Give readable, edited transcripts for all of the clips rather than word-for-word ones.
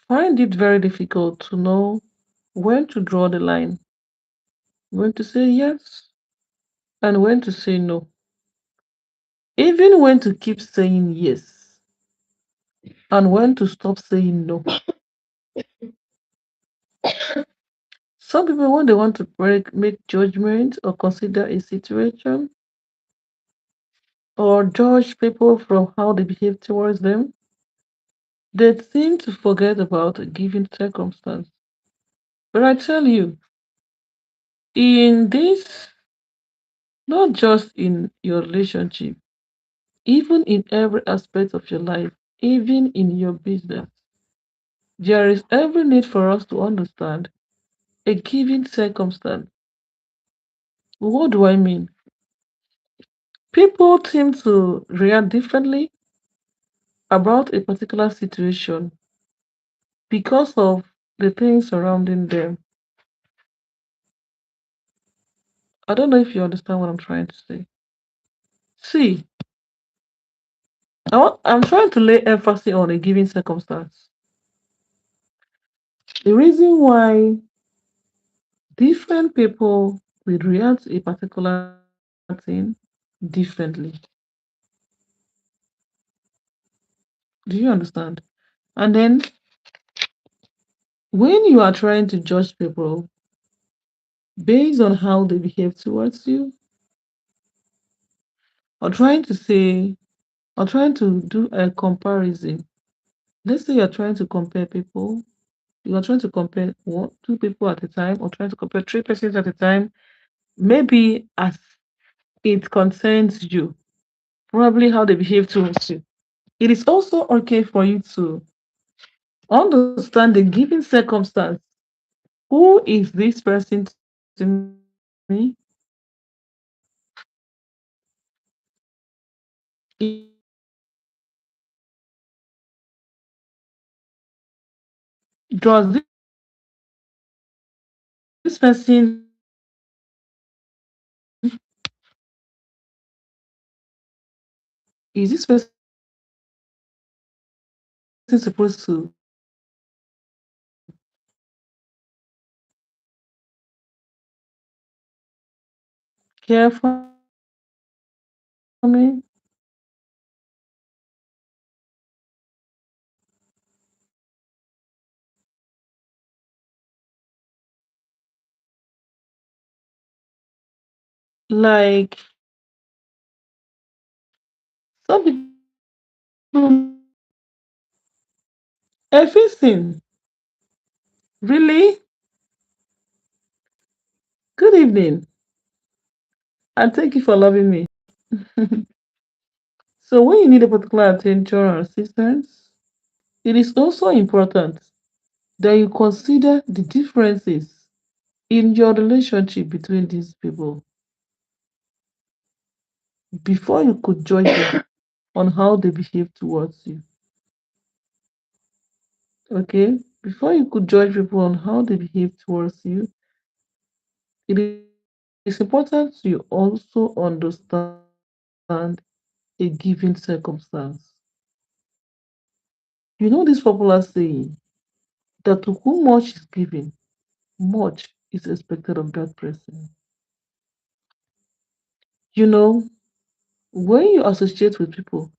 find it very difficult to know when to draw the line, when to say yes, and when to say no, even when to keep saying yes, and when to stop saying no. Some people, when they want to make judgment or consider a situation or judge people from how they behave towards them, they seem to forget about a given circumstance. But I tell you, in this, not just in your relationship, even in every aspect of your life, even in your business, there is every need for us to understand a given circumstance. What do I mean? People seem to react differently about a particular situation because of the things surrounding them. I don't know if you understand what I'm trying to say. See, I'm trying to lay emphasis on a given circumstance. The reason why different people will react to a particular thing differently. Do you understand? And then when you are trying to judge people based on how they behave towards you, or trying to say, or trying to do a comparison. Let's say you're trying to compare people, you are trying to compare one, two people at a time, or trying to compare three persons at a time, maybe as it concerns you, probably how they behave towards you. It is also okay for you to understand the given circumstance. Who is this person to me? Like some people, everything. Really? Good evening, and thank you for loving me. So, when you need a particular attention or assistance, it is also important that you consider the differences in your relationship between these people before you could judge them on how they behave towards you. Okay? Before you could judge people on how they behave towards you, it is important you also understand a given circumstance. You know this popular saying that to whom much is given, much is expected of that person. You know, when you associate with people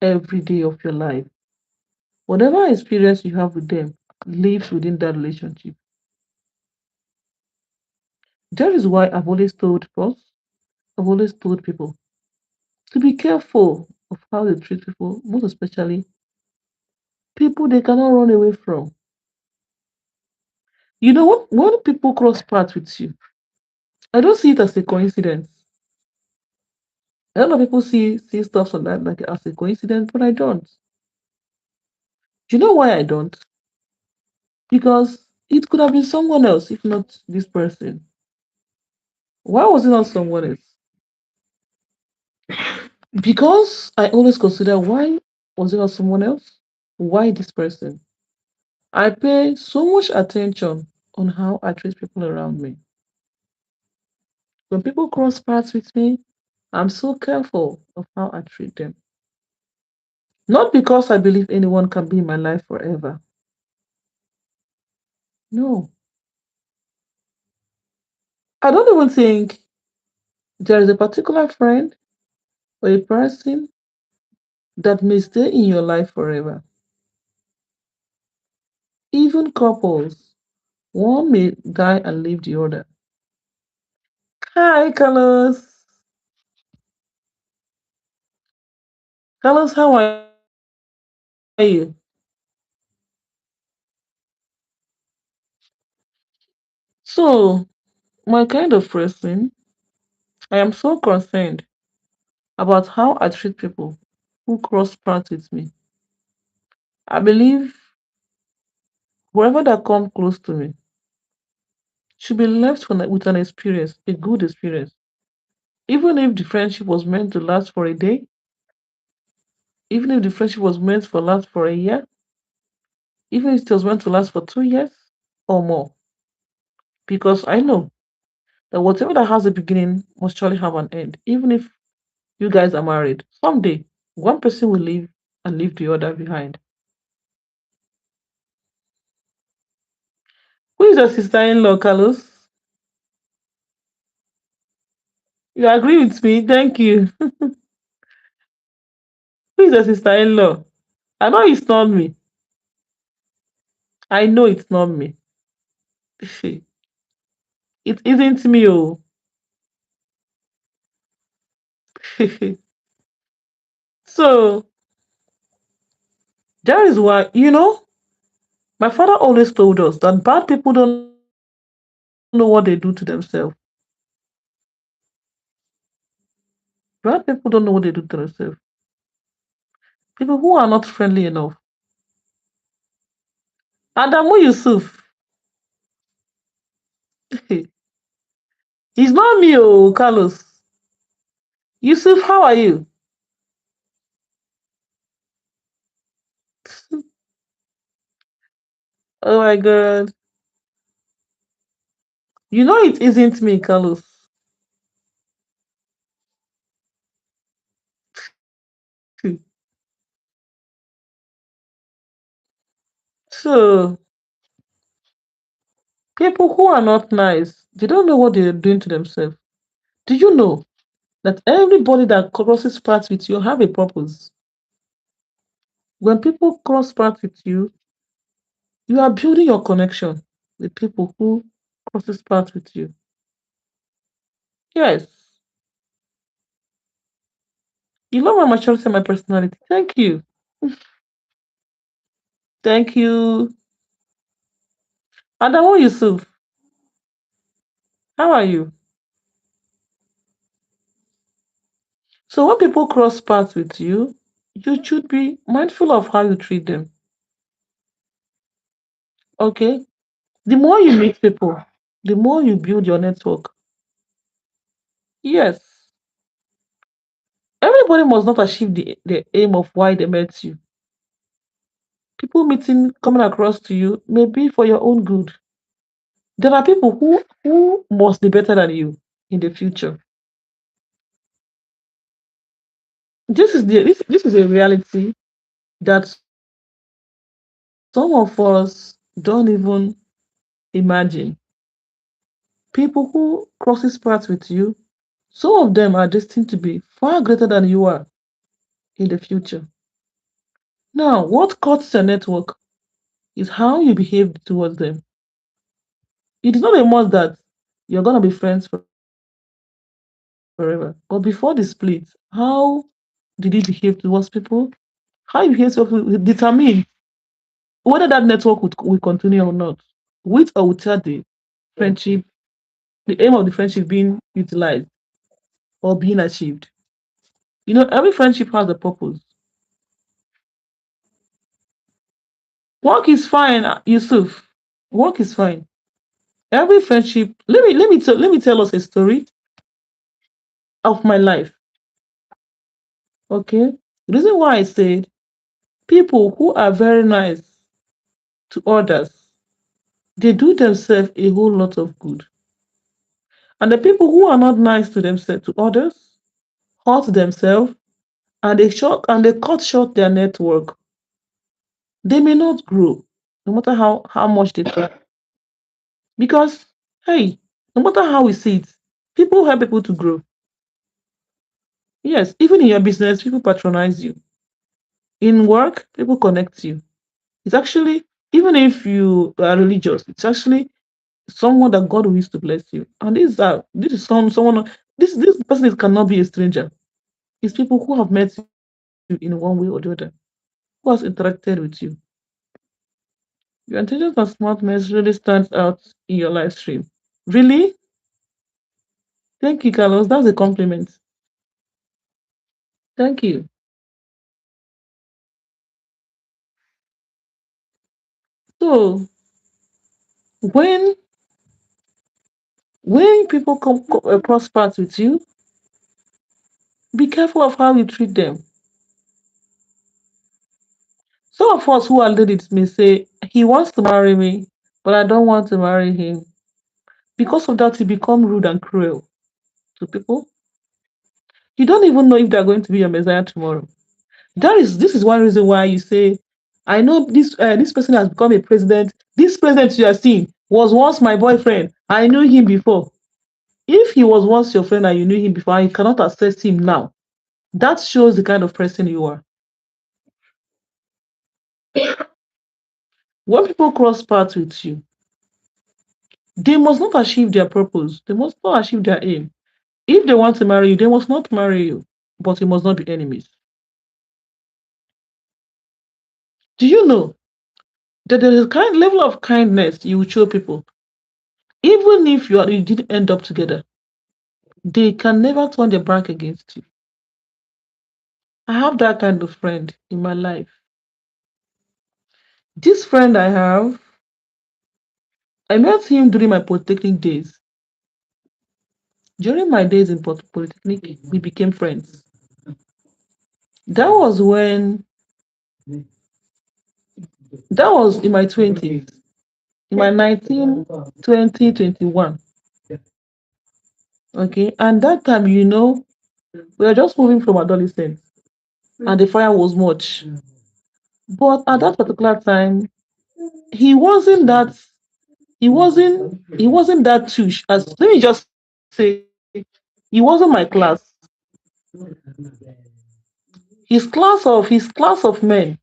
every day of your life, whatever experience you have with them lives within that relationship. That is why I've always told people to be careful of how they treat people, most especially people they cannot run away from. You know what? When people cross paths with you, I don't see it as a coincidence. A lot of people see stuff like that like as a coincidence, but I don't. Do you know why I don't? Because it could have been someone else, if not this person. Why was it not someone else? Because I always consider why was it not someone else? Why this person? I pay so much attention on how I treat people around me. When people cross paths with me, I'm so careful of how I treat them. Not because I believe anyone can be in my life forever, No, I don't even think there is a particular friend or a person that may stay in your life forever. Even couples, one may die and leave the other. Hi, Carlos. Carlos, how are you? So, my kind of person, I am so concerned about how I treat people who cross paths with me. I believe whoever that comes close to me should be left with an experience, a good experience. Even if the friendship was meant to last for a day, even if the friendship was meant to last for a year, even if it was meant to last for 2 years or more. Because I know that whatever that has a beginning must surely have an end. Even if you guys are married, someday one person will leave and leave the other behind. Who is your sister-in-law, Carlos? You agree with me? Thank you. Who is your sister-in-law? I know it's not me. I know it's not me. It isn't me, oh. So that is why, my father always told us that bad people don't know what they do to themselves. Bad people don't know what they do to themselves. People who are not friendly enough. Adamu Yusuf, he's not me, oh, Carlos. Yusuf, how are you? Oh my God. You know it isn't me, Carlos. So, people who are not nice, they don't know what they're doing to themselves. Do you know that everybody that crosses paths with you have a purpose? When people cross paths with you are building your connection with people who crosses paths with you. Yes, you love my maturity and my personality. Thank you. Thank you. Adamu Yusuf, how are you? So when people cross paths with you should be mindful of how you treat them. Okay? The more you meet people, the more you build your network. Yes. Everybody must not achieve the aim of why they met you. People meeting coming across to you may be for your own good. There are people who must be better than you in the future. This is a reality that some of us don't even imagine. People who crosses paths with you, some of them are destined to be far greater than you are in the future. Now, what cuts your network is how you behave towards them. It is not a must that you're gonna be friends forever. But before the split, how did he behave towards people? How he behaves towards people will determine whether that network will continue or not, with or without the friendship, the aim of the friendship being utilized or being achieved. Every friendship has a purpose. Work is fine, Yusuf. Work is fine. Every friendship. Let me tell us a story of my life. Okay. The reason why I said people who are very nice to others, they do themselves a whole lot of good. And the people who are not nice to themselves to others hurt themselves and they cut short their network. They may not grow, no matter how much they try. Because, hey, no matter how we see it, people help people to grow. Yes, even in your business, people patronize you. In work, people connect you. It's actually, even if you are religious, it's actually someone that God will use to bless you. And this is someone this person cannot be a stranger. It's people who have met you in one way or the other, who has interacted with you. Your intelligence and smartness really stands out in your live stream. Really? Thank you, Carlos. That's a compliment. Thank you. So when people cross paths with you, be careful of how you treat them. Some of us who are ladies may say, he wants to marry me, but I don't want to marry him. Because of that, you become rude and cruel to people. You don't even know if they're going to be your messiah tomorrow. This is one reason why you say, I know this person has become a president. This president you are seeing was once my boyfriend. I knew him before. If he was once your friend and you knew him before and you cannot access him now, that shows the kind of person you are. When people cross paths with you, they must not achieve their purpose. They must not achieve their aim. If they want to marry you, they must not marry you, but you must not be enemies. Do you know that there is a kind level of kindness you will show people, even if you didn't end up together? They can never turn their back against you. I have that kind of friend in my life. This friend I have, I met him during my polytechnic days. During my days in polytechnic, we became friends. That was when that was in my 20s, in my 19, 20, 21. Okay, and that time, we were just moving from adolescence, and the fire was much. But at that particular time, he wasn't that he wasn't that touche. As let me just say, he wasn't my class. His class of men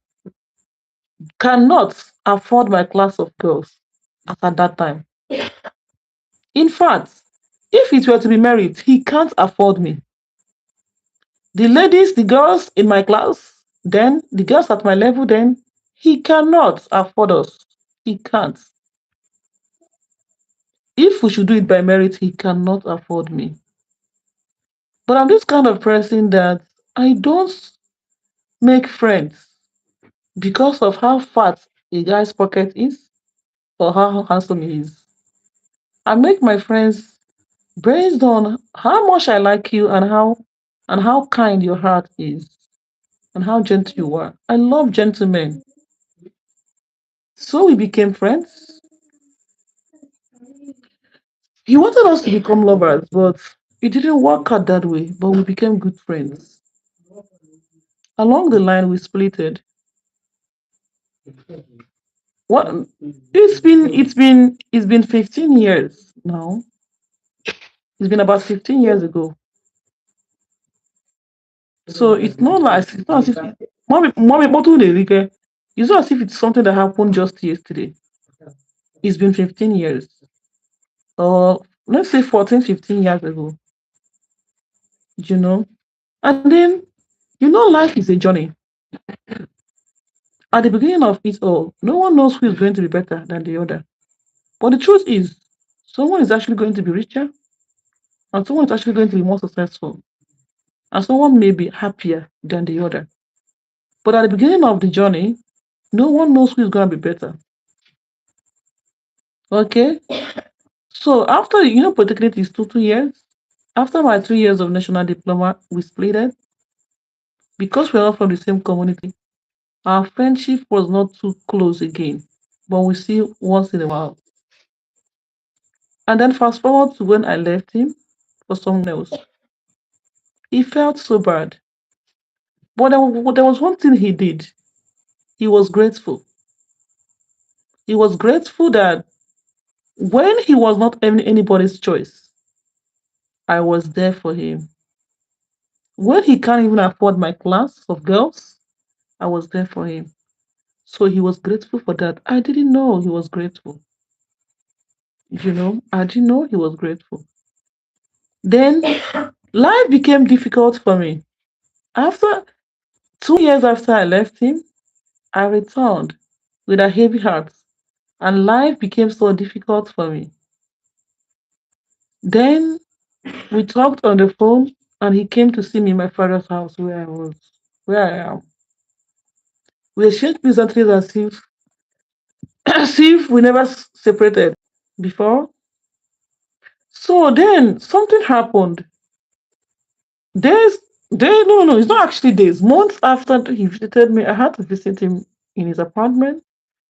cannot afford my class of girls as at that time. In fact, if it were to be married, he can't afford me. The ladies, the girls in my class, then the girls at my level, then he cannot afford us. He can't. If we should do it by merit, he cannot afford me. But I'm this kind of person that I don't make friends because of how fat a guy's pocket is or how handsome he is. I make my friends based on how much I like you and how kind your heart is and how gentle you are. I love gentlemen. So we became friends. He wanted us to become lovers, but it didn't work out that way. But we became good friends. Along the line, we splitted. What? It's been 15 years now. It's been about 15 years ago. So it's not as if it's not as if it's something that happened just yesterday. It's been 15 years, or let's say 14, 15 years ago. You know, and then life is a journey. At the beginning of it all, no one knows who is going to be better than the other. But the truth is, someone is actually going to be richer, and someone is actually going to be more successful, and someone may be happier than the other. But at the beginning of the journey, no one knows who is going to be better. Okay? So after, polytechnic is 2 years, after my 3 years of national diploma, we split it because we're not from the same community. Our friendship was not too close again, but we see once in a while. And then fast forward to when I left him for someone else. He felt so bad. But there was one thing he did. He was grateful. He was grateful that When he was not anybody's choice, I was there for him. When he can't even afford my class of girls, I was there for him. So he was grateful for that. I didn't know he was grateful. I didn't know he was grateful. Then life became difficult for me. After 2 years after I left him, I returned with a heavy heart, and life became so difficult for me. Then we talked on the phone, and he came to see me in my father's house where I am. We exchanged pleasantries as if, as if we never separated before. So then something happened. Days, days, no, no, it's not actually days. Months after he visited me, I had to visit him in his apartment.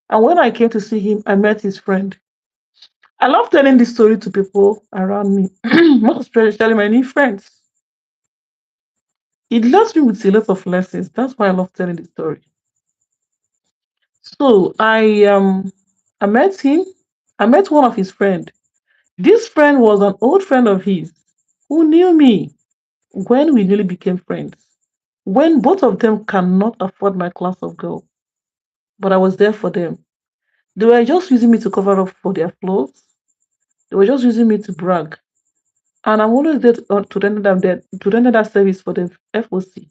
And when I came to see him, I met his friend. I love telling this story to people around me, most especially my new friends. It left me with a lot of lessons. That's why I love telling the story. So I met him. I met one of his friends. This friend was an old friend of his who knew me when we really became friends. When both of them cannot afford my class of girl, but I was there for them. They were just using me to cover up for their flaws. They were just using me to brag. And I'm always there to render them to render that service for the FOC.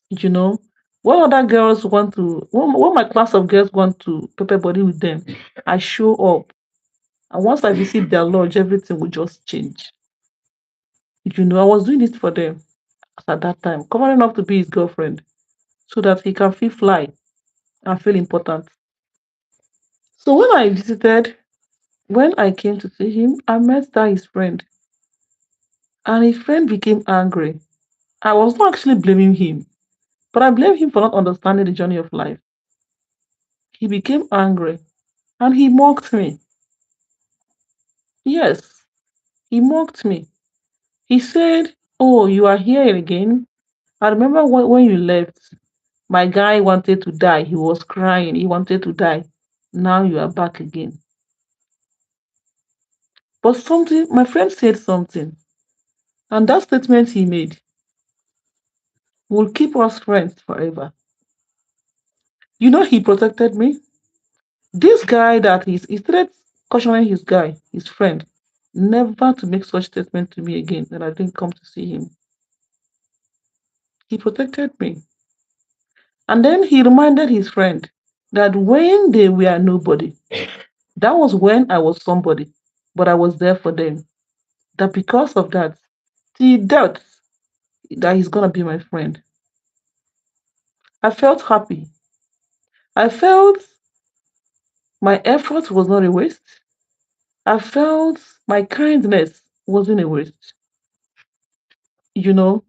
You know, when other girls want to, when my class of girls want to pepper body with them, I show up. And once I visit their lodge, everything will just change. I was doing it for them at that time, covering up to be his girlfriend so that he can feel fly and feel important. So when I came to see him, I met that his friend, and his friend became angry. I was not actually blaming him, but I blame him for not understanding the journey of life. He became angry and he mocked me. Yes, he mocked me. He said, "Oh, you are here again. I remember when you left, my guy wanted to die. He was crying. He wanted to die. Now you are back again." But my friend said something, and that statement he made will keep us friends forever. He protected me. This guy he started cautioning his friend, never to make such statement to me again that I didn't come to see him. He protected me. And then he reminded his friend that when they were nobody, that was when I was somebody, but I was there for them. That because of that, he doubt that he's gonna be my friend. I felt happy. I felt my effort was not a waste. I felt my kindness wasn't a waste. You know,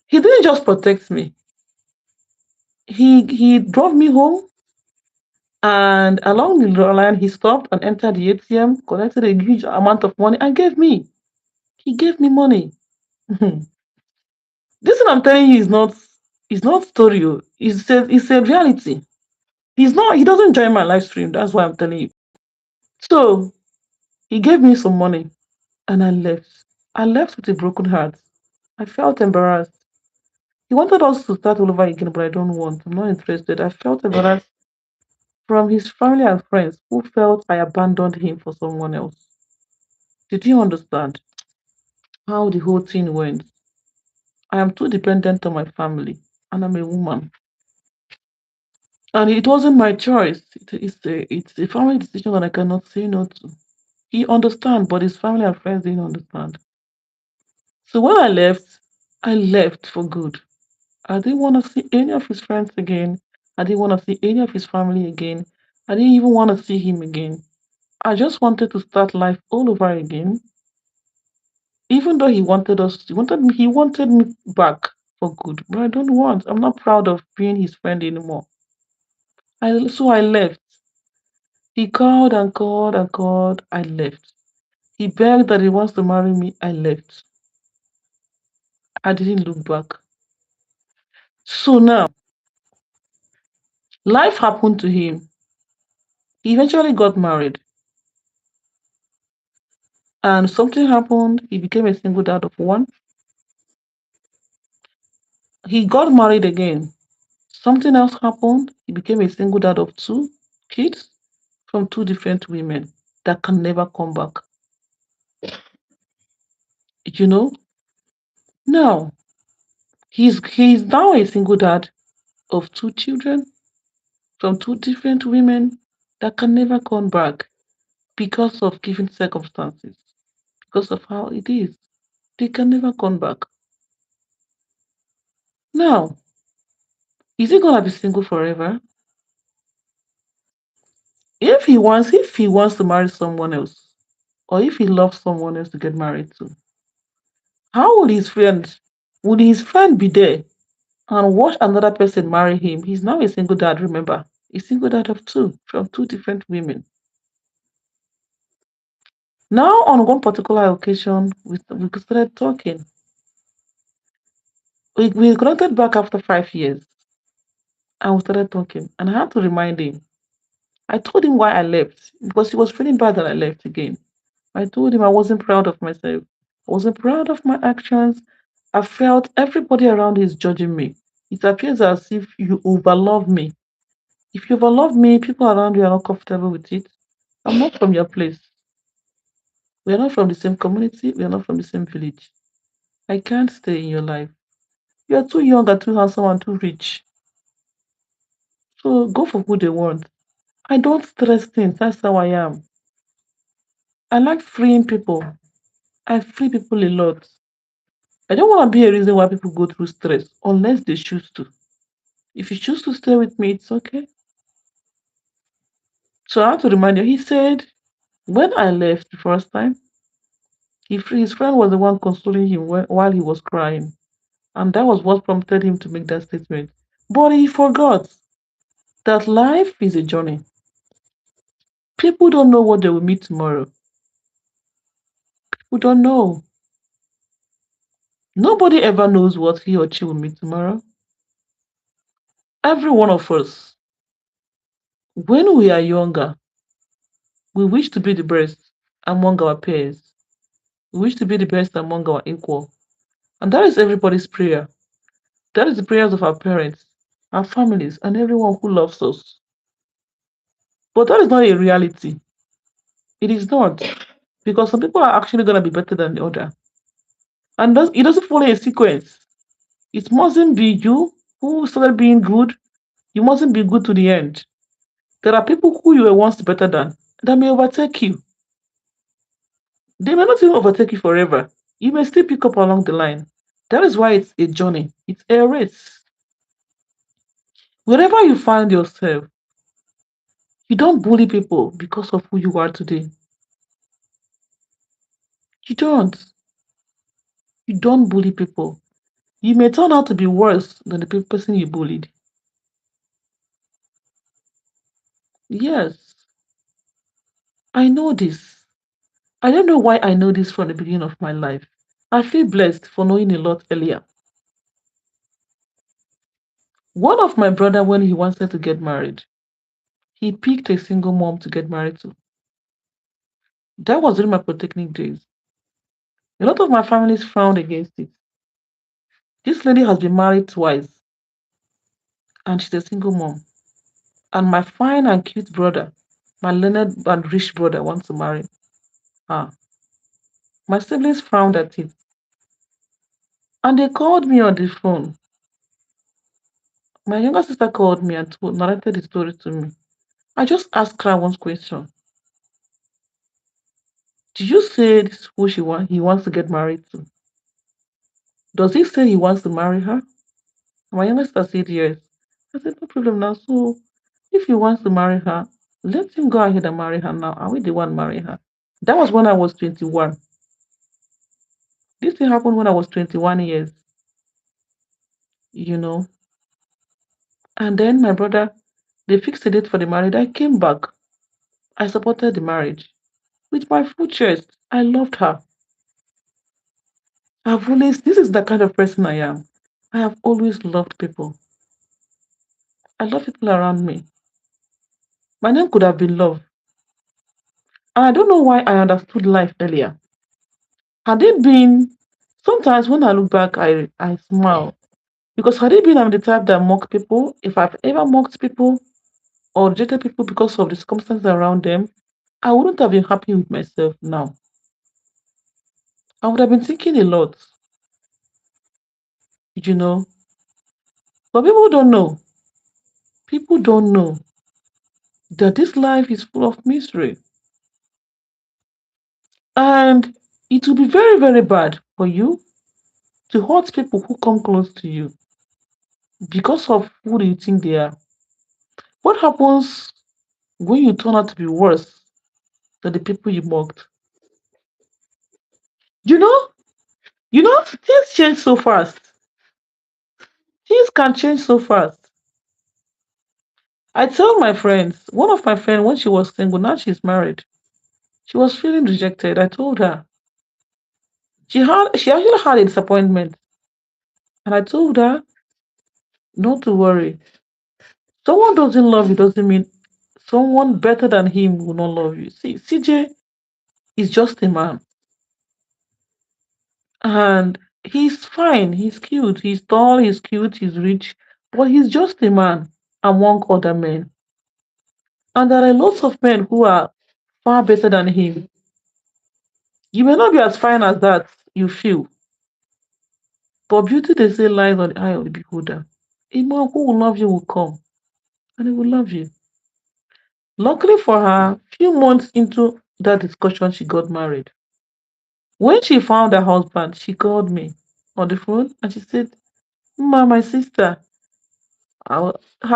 he didn't just protect me. He drove me home, and along the line he stopped and entered the ATM, collected a huge amount of money and gave me. He gave me money. This thing I'm telling you is not story. It's a reality. He doesn't join my live stream. That's why I'm telling you. So he gave me some money and I left. I left with a broken heart. I felt embarrassed. He wanted us to start all over again, but I don't want. I'm not interested. I felt embarrassed from his family and friends who felt I abandoned him for someone else. Did you understand how the whole thing went? I am too dependent on my family, and I'm a woman. And it wasn't my choice. It's a family decision that I cannot say no to. He understand, but his family and friends didn't understand. So when I left for good. I didn't want to see any of his friends again. I didn't want to see any of his family again. I didn't even want to see him again. I just wanted to start life all over again. Even though he wanted me back for good, but I don't want. I'm not proud of being his friend anymore. So I left. He called and called and called. I left. He begged that he wants to marry me. I left. I didn't look back. So now, life happened to him. He eventually got married. And something happened. He became a single dad of one. He got married again. Something else happened. He became a single dad of two kids from two different women that can never come back. You know? Now, he's now a single dad of two children from two different women that can never come back because of given circumstances, because of how it is. They can never come back. Now, is he gonna be single forever? If he wants to marry someone else, or if he loves someone else to get married to, how would his friend be there and watch another person marry him? He's now a single dad, remember? A single dad of two from two different women. Now, on one particular occasion, we started talking. We connected back after 5 years and we started talking. And I had to remind him. I told him why I left because he was feeling bad that I left again. I told him I wasn't proud of myself. I wasn't proud of my actions. I felt everybody around is judging me. It appears as if you overlove me. If you overlove me, people around you are not comfortable with it. I'm not from your place. We are not from the same community. We are not from the same village. I can't stay in your life. You are too young and too handsome and too rich. So go for who they want. I don't stress things. That's how I am. I like freeing people. I free people a lot. I don't want to be a reason why people go through stress unless they choose to. If you choose to stay with me, it's okay. So I have to remind you, he said when I left the first time, his friend was the one consoling him while he was crying. And that was what prompted him to make that statement. But he forgot that life is a journey. People don't know what they will meet tomorrow. People don't know. Nobody ever knows what he or she will meet tomorrow. Every one of us, when we are younger, we wish to be the best among our peers. We wish to be the best among our equal. And that is everybody's prayer. That is the prayers of our parents, our families, and everyone who loves us. But that is not a reality. It is not. Because some people are actually going to be better than the other. And it doesn't follow a sequence. It mustn't be you who started being good. You mustn't be good to the end. There are people who you were once better than that may overtake you. They may not even overtake you forever. You may still pick up along the line. That is why it's a journey. It's a race. Wherever you find yourself, you don't bully people because of who you are today. You don't. You don't bully people. You may turn out to be worse than the person you bullied. Yes, I know this. I don't know why I know this from the beginning of my life. I feel blessed for knowing a lot earlier. One of my brother, when he wanted to get married, he picked a single mom to get married to. That was during my polytechnic days. A lot of my families frowned against it. This lady has been married twice, and she's a single mom. And my fine and cute brother, my learned and rich brother, wants to marry her. My siblings frowned at it, and they called me on the phone. My younger sister called me and narrated the story to me. I just asked her one question. Did you say this is who he wants to get married to? Does he say he wants to marry her? My younger sister said yes. I said, no problem now. So if he wants to marry her, let him go ahead and marry her now. Are we the one marry her? That was when I was 21. This thing happened when I was 21 years, you know. And then my brother, they fixed a date for the marriage. I came back. I supported the marriage with my full chest. I loved her. This is the kind of person I am. I have always loved people. I love people around me. My name could have been love. And I don't know why I understood life earlier. Had it been, sometimes when I look back, I smile. Because had it been I'm the type that mock people, if I've ever mocked people or rejected people because of the circumstances around them, I wouldn't have been happy with myself now. I would have been thinking a lot, you know. But people don't know. People don't know that this life is full of mystery. And it will be very, very bad for you to hurt people who come close to you because of who do you think they are. What happens when you turn out to be worse than the people you mocked? You know, things change so fast. Things can change so fast. I tell my friends, one of my friends, when she was single, now she's married, she was feeling rejected. I told her she actually had a disappointment, and I told her not to worry. Someone doesn't love you doesn't mean someone better than him will not love you. See, CJ is just a man, and he's fine. He's cute. He's tall. He's cute. He's rich, but he's just a man among other men. And there are lots of men who are far better than him. You may not be as fine as that, you feel, but beauty, they say, lies on the eye of the beholder. A man who will love you will come, and he will love you. Luckily for her, few months into that discussion, she got married. When she found her husband, she called me on the phone and she said, Ma, my sister,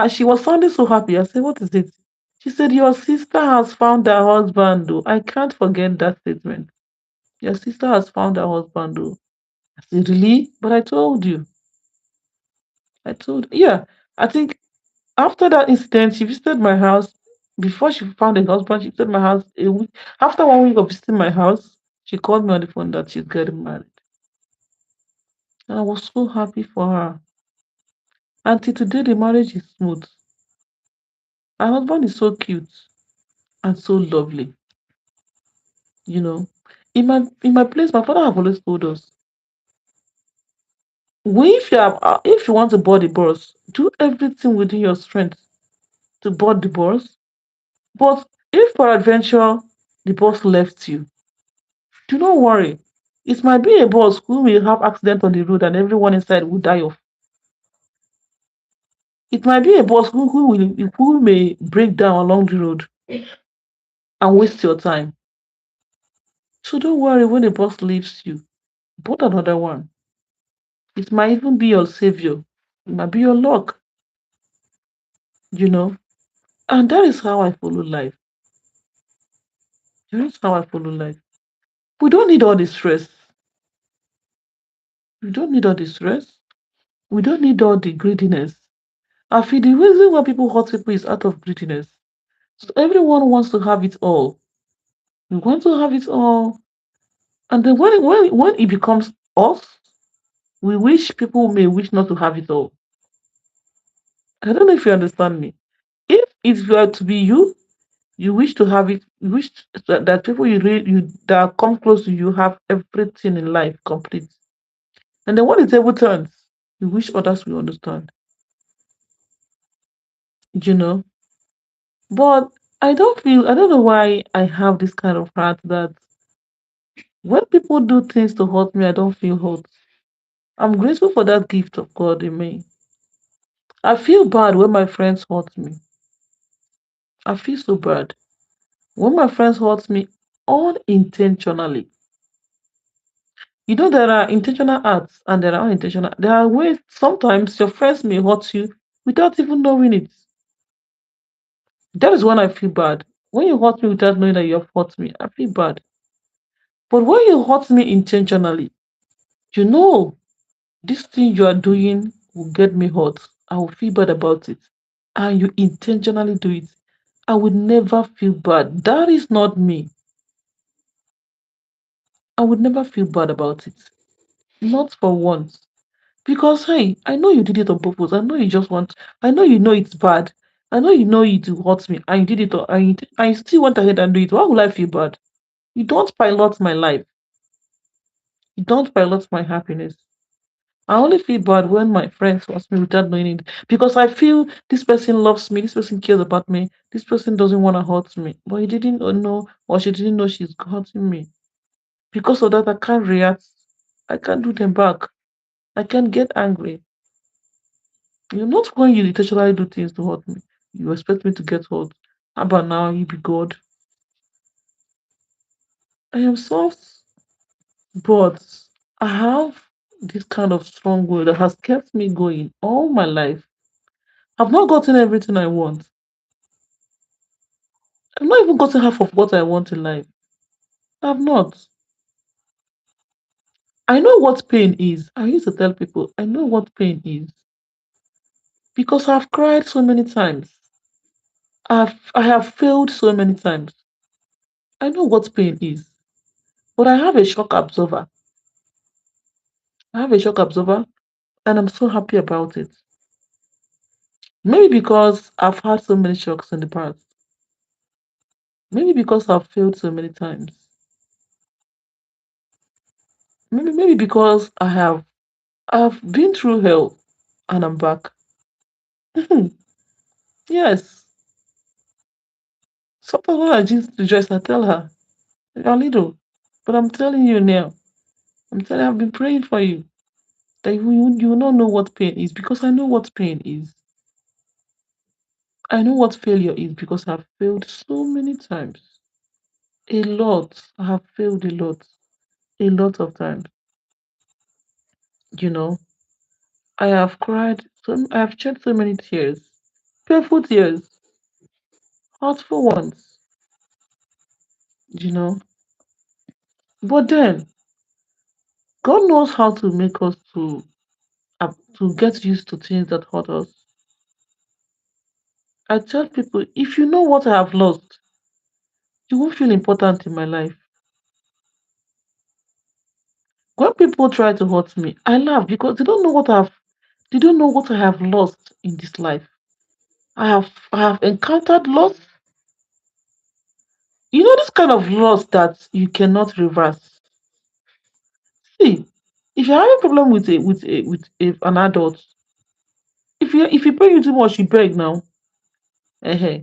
she was sounding so happy. I said, what is it? She said, your sister has found her husband. Though. I can't forget that statement. Your sister has found her husband. Though. I said, really? But I told you. Yeah, I think after that incident, she visited my house. Before she found a husband, she visited my house a week. After 1 week of visiting my house, she called me on the phone that she's getting married. And I was so happy for her. Until today, the marriage is smooth. My husband is so cute and so lovely. You know, in my place, my father have always told us, if you want to board the bus, do everything within your strength to board the bus. But if peradventure the bus left you, do not worry. It might be a bus who will have accident on the road and everyone inside will die off. It might be a bus who may break down along the road and waste your time. So don't worry when the bus leaves you. Board another one. It might even be your savior. It might be your luck, you know. And that is how I follow life. That is how I follow life. We don't need all the stress. We don't need all the stress. We don't need all the greediness. I feel the reason why people hurt people is out of greediness. So everyone wants to have it all. We want to have it all. And then when it becomes us, we wish people may wish not to have it all. I don't know if you understand me. If it were to be you, you wish to have it, you wish that people you that come close to you have everything in life complete. And then when the table turns, you wish others will understand, you know. But I don't know why I have this kind of heart that when people do things to hurt me, I don't feel hurt. I'm grateful for that gift of God in me. I feel bad when my friends hurt me. I feel so bad when my friends hurt me unintentionally. You know, there are intentional acts and there are unintentional. There are ways sometimes your friends may hurt you without even knowing it. That is when I feel bad. When you hurt me without knowing that you have hurt me, I feel bad. But when you hurt me intentionally, you know this thing you are doing will get me hurt. I will feel bad about it. And you intentionally do it. I would never feel bad. That is not me. I would never feel bad about it. Not for once. Because hey, I know you did it on purpose. I know you know it's bad. I know it will hurt me and you did it and I still want to head and do it. Why would I feel bad? You don't pilot my life. Don't pilot my happiness. I only feel bad when my friends force me without knowing it because I feel this person loves me, this person cares about me, this person doesn't want to hurt me. But he didn't know or she didn't know she's hurting me. Because of that, I can't react. I can't do them back. I can't get angry. Not when you intentionally do things to hurt me. You expect me to get hurt. How about now you be God? I am soft, but I have this kind of strong will that has kept me going all my life. I've not gotten everything I want. I've not even gotten half of what I want in life. I've not. I know what pain is. I used to tell people, I know what pain is because I've cried so many times. I have failed so many times. I know what pain is. But I have a shock absorber. I have a shock absorber and I'm so happy about it. Maybe because I've had so many shocks in the past. Maybe because I've failed so many times. Maybe because I've been through hell and I'm back. Yes. Sometimes when I just rejoice, I tell her, you're little. But I'm telling you now, I'm telling you, I've been praying for you. That you will not know what pain is because I know what pain is. I know what failure is because I've failed so many times. A lot. I have failed a lot of times. You know, I have cried, I have shed so many tears, painful tears, hurtful ones. You know, but then God knows how to make us to get used to things that hurt us. I tell people, if you know what I have lost, you won't feel important in my life. When people try to hurt me, I laugh because they don't know what I have lost in this life. I have encountered loss. This kind of loss that you cannot reverse. See, if you're having problem an adult, if you pay you too much, you beg now. uh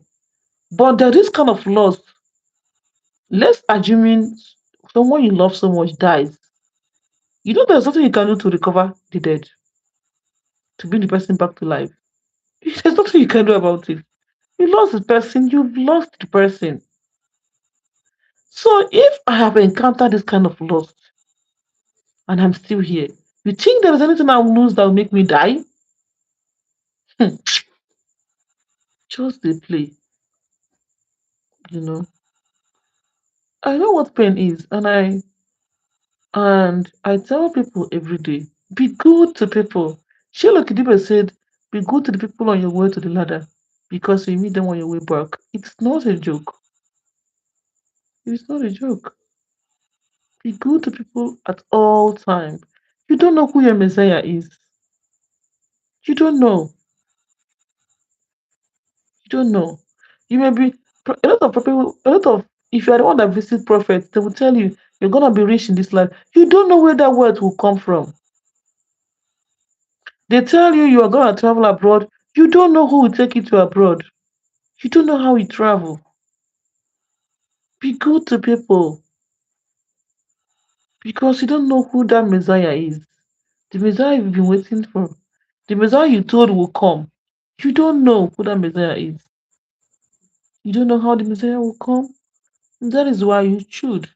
But there is kind of loss. Let's assuming someone you love so much dies. There's nothing you can do to recover the dead, to bring the person back to life. There's nothing you can do about it. You lost the person, you've lost the person. So if I have encountered this kind of loss and I'm still here, you think there is anything I will lose that will make me die? Hmm, just the play, you know. I know what pain is, and I tell people every day, be good to people. Sheila Kidibe said, be good to the people on your way to the ladder because you meet them on your way back. It's not a joke. It's not a joke. Be good to people at all time. You don't know who your Messiah is. You don't know. You don't know. You may be a lot of people, a lot of if you are the one that visit prophets, they will tell you you're gonna be rich in this life. You don't know where that word will come from. They tell you are gonna travel abroad. You don't know who will take you to abroad. You don't know how you travel. Be good to people because you don't know who that Messiah is. The Messiah you've been waiting for. The Messiah you told will come. You don't know who that Messiah is. You don't know how the Messiah will come. That is why you should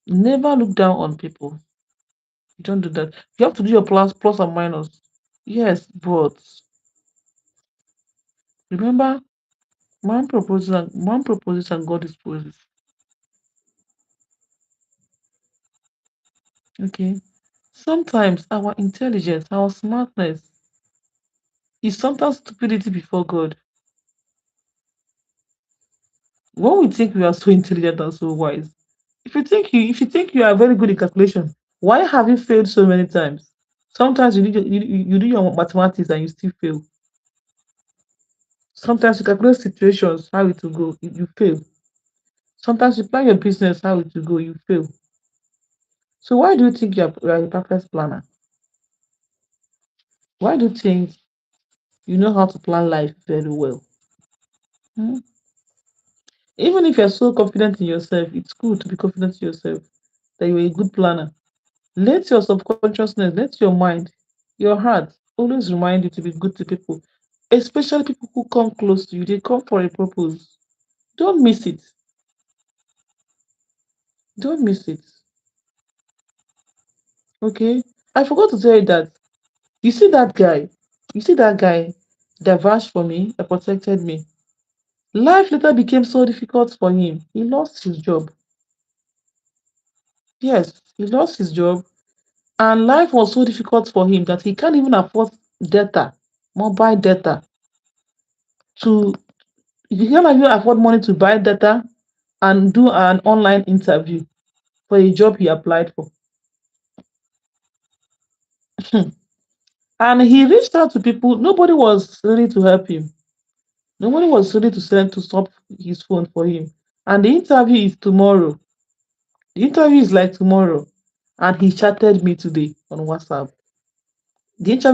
never look down on people. You don't do that. You have to do your plus and minus. Yes, but remember, man proposes and God disposes. Okay. Sometimes our intelligence, our smartness is sometimes stupidity before God. When we think we are so intelligent and so wise, if you think you are very good in calculation, why have you failed so many times? Sometimes you do your mathematics and you still fail. Sometimes you calculate situations, how it will go, you fail. Sometimes you plan your business, how it will go, you fail. So why do you think you're a perfect planner? Why do you think you know how to plan life very well? Hmm? Even if you're so confident in yourself, it's good to be confident in yourself that you're a good planner. Let your subconsciousness, let your mind, your heart always remind you to be good to people, especially people who come close to you. They come for a purpose. Don't miss it. Don't miss it. Okay? I forgot to tell you that. You see that guy? You see that guy that vouched for me, that protected me? Life later became so difficult for him. He lost his job. Yes, he lost his job. And life was so difficult for him that he can't even afford data, mobile data, to you can't even afford money to buy data and do an online interview for a job he applied for. And he reached out to people. Nobody was ready to help him. Nobody was ready to send to stop his phone for him. And the interview is tomorrow. The interview is like tomorrow. And he chatted me today on WhatsApp. The interview